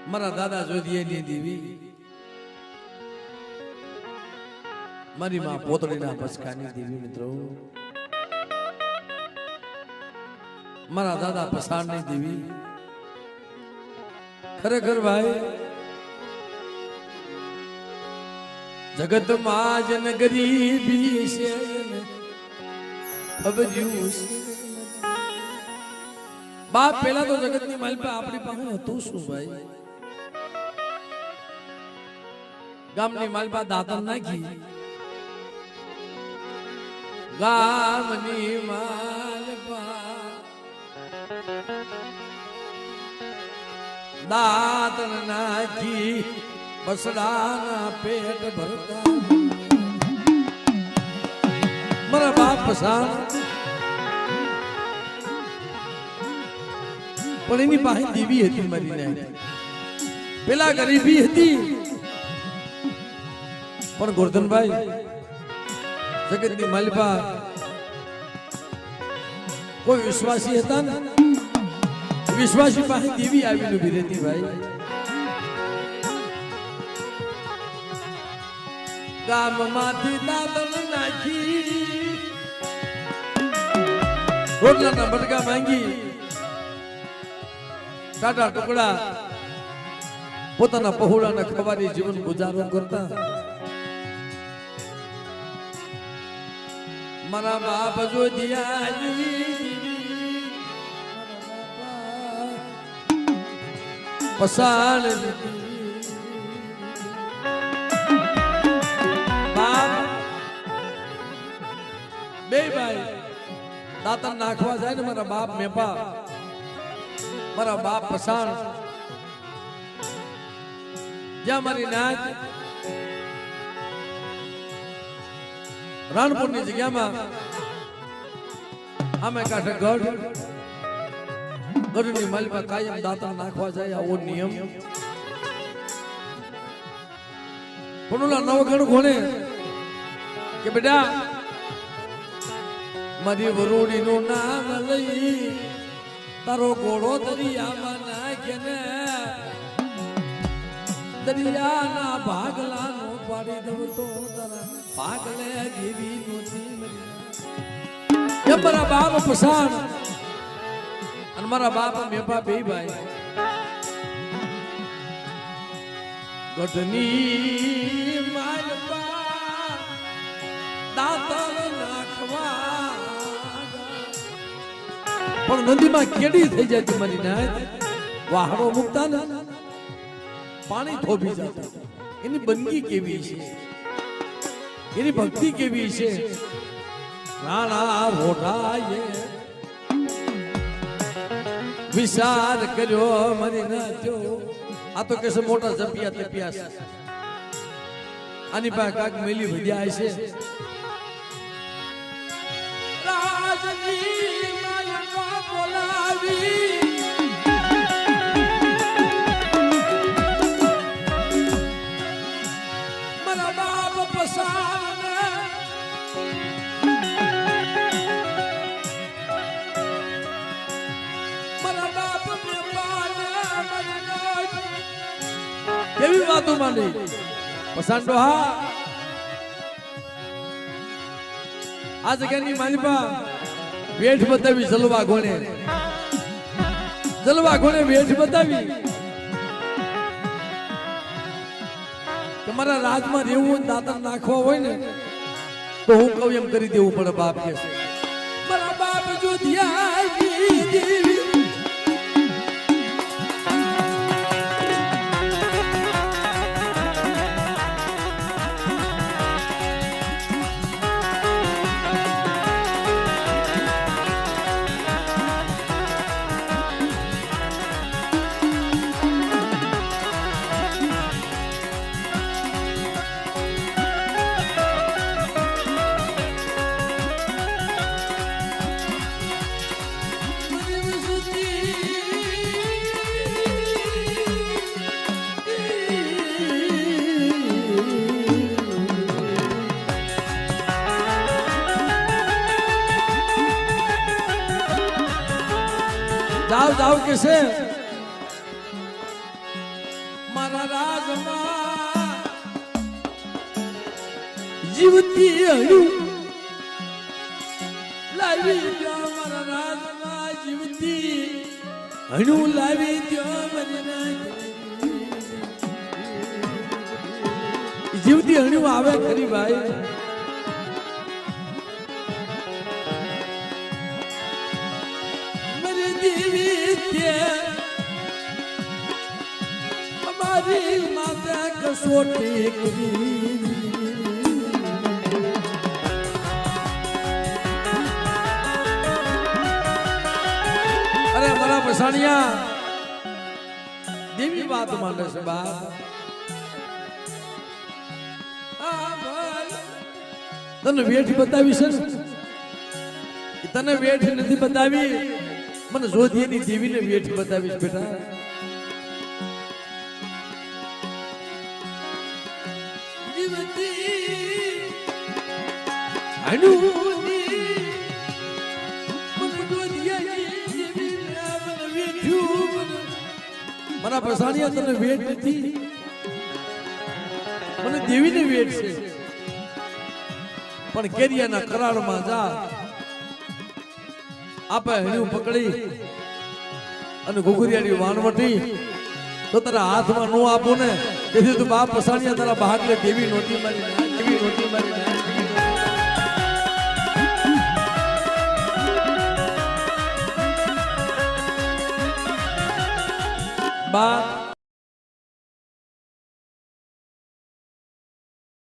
મારા દાદા જોધીએની દેવી, મારી માં પોતળીના પસકાની દેવી. મિત્રો મારા દાદા પસાણની દેવી. ખરેખર ભાઈ જગતમાં જ ગરીબી છે ખબર્યું છે. બાપ પેલા તો જગતની માલપા આપણી પાસે હતું શું ભાઈ? ગામની માલપા દાંતણ નાખી, ગામની માલપા દાંતણ નાખી, બસડાના પેટ ભરતા. મારા બાપ પસાણ પણ એની પાસે દેવી હતી મારી નાય. પેલા ગરીબી હતી પણ ગોરધનભાઈ જગતની માલિપા કોઈ વિશ્વાસી હતા ને, વિશ્વાસી પાસે દેવી આવીને ઉભી રહેતી ભાઈ. ગામમાંથી દાદન નાખી, રોટલાના બટકા માંગી, ટાટા ટુકડા પોતાના પહોળાના ખવારી જીવન ગુજારો કરતા. મારા બાપ જો પસાણ બે ભાઈ દાંતણ નાખવા જાય ને, મારા બાપ મેપા, મારા બાપ પસાણ. જ્યાં મારી નાચ રાણપુરની જગ્યામાં આમે કાંઠે ગઢની માલિકા કાયમ દાંતણ નાખવા જાય, આવો નિયમ. પણ ઓલા નવગણ કોને કે બેટા મારી વરોડી નું નામ લઈ તારો ઘોડો દરિયામાં નાખે ને, દરિયાના ભાગલા નો પાડી દઉં તો તારા ભાગલે જેવી નોતી. મારા બાપ પસાણ અને મારા બાપ મેપા બે ભાઈ ગઢની માલપા દાંતણ નાખવા, પણ નદીમાં કેડી થઈ જાય મારી નાય. વાહડો મૂકતા ને પાણી થોભી જતા. એની બંદગી કેવી છે, એની ભક્તિ કેવી છે. રાણા મોઢાએ વિચાર કર્યો મારી નાખ્યો. આ તો કેસે મોટા જપિયા તપિયા છે, આની પાસે કાક મેલી વધ્યા છે. રાજની માલપા બોલાવી, મારા બાપ પસાણ કેવી વાતો માંડી. પસાણ ડોહા આ જગ્યાની માલિપા વેઠ બતાવી, જલવા ગોણે વેઠ બતાવી. તમારા રાજમાં રહેવું હોય, દાંતણ નાખવા હોય ને તો હું કહું એમ કરી દેવું પડે. બાપ કે મારા બાપ જો દેવી જાવ જાવ કે છે મારા રાજમાં જીવતી હણ્યું લાવી દો મારા રાજમાં જીવતી હણ્યું લાવી દો મને જીવતી હણ્યું આવે ખરી ભાઈ મારી દેવી તે અમારી માતા કસોટી કરી અરે મારા પસાણિયા દેવી વાત માને છે બાપ તને વેઠ બતાવી છે તને વેઠ નથી બતાવી મને જોધીની દેવીને વેઠ બતાવીશ બેટા મારા પસાણિયા તને વેઠ નથી મને દેવીને વેઠ છે પણ કેરિયાના કરારમાં જા આપે હણ્યું પકડી અને ઘુઘરિયાની વાનવટી તો તારા હાથમાં નો આપો ને તેથી તું બાપ પસાણિયા તારા ભાગલે દેવી નોટી મારી